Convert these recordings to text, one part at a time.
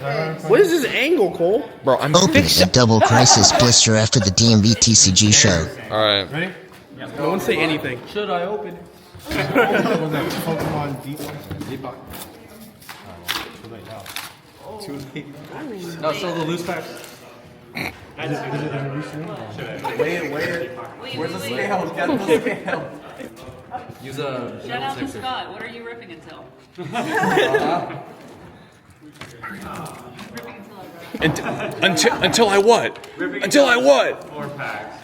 What is this angle, Cole? Bro, I'm Open the double crisis blister after the DMV TCG show. Alright. Ready? No one say anything. Should I open it? Was that Pokemon Deep? No, so the loose packs. Weigh it. Where's the scale? Get the scale. Use a. Shout out to Scott. What are you ripping until? Until I what? Until I what? 4 packs.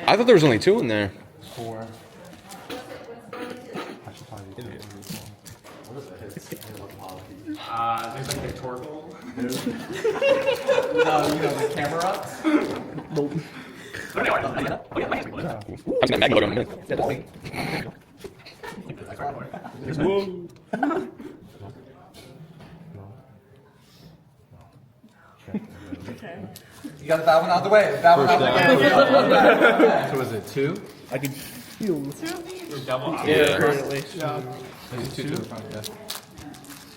I thought there was only 2 in there. 4. There's like a Torkoal. No, you know the camera ups. I'm gonna Magma logo in a minute. You got that one out the way. That one out the way. So was it 2? I can feel this. Double. Yeah. Currently. There's 2 to the front, yeah.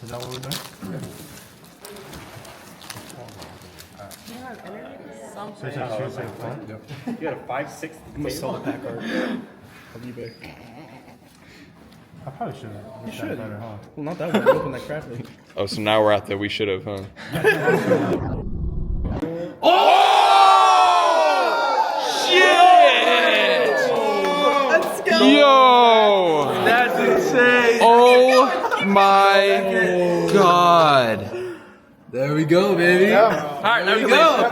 Is that what we're doing? So it's a 2 to the front? Yep. You got a 5/6. I'm gonna sell the pack art on eBay. I probably should have. You should. Better, huh? Well, not that one. I opened that craftly. Oh, so now we're at the we should have, huh? Let's go. Yo! That's insane. Oh my god. There we go, baby. Alright, there we go.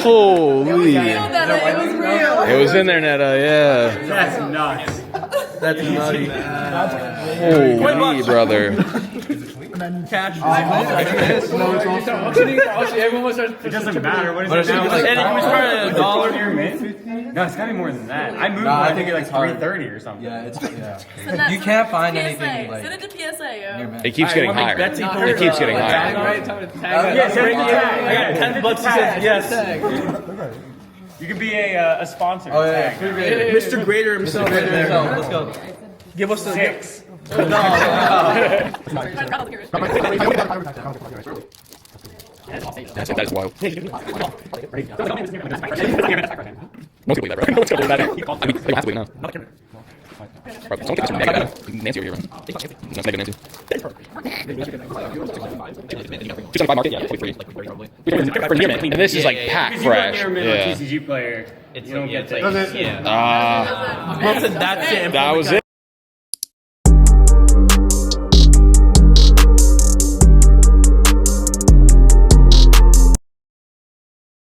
Holy. It was real. It was in there, Netta, yeah. That's nuts. That's nutty. Holy, brother. Cash. It doesn't matter. What is it now? And it was probably $1. Your mint? No, it's gotta be more than that. I moved. No, I I think think like it's hard. 330 or something. Yeah, it's You can't find anything like. Send it to PSA, yo. It keeps getting higher. It keeps getting higher. Yeah, send me the tag. I got 10 bucks. He says yes. You could be a sponsor. Oh yeah, Tag. Mr. Grader himself right there. Let's go. Give us the 6. That is wild. Most people believe that, bro. Most people believe that. I mean, they don't have to believe now. Bro, someone get this from Nancy over here, bro. That's negative Nancy. 275 market? Yeah, 43. And this is like pack Because you're a fresh. near middle Yeah. TCG player. You don't get to. That's it. That's it. That was it.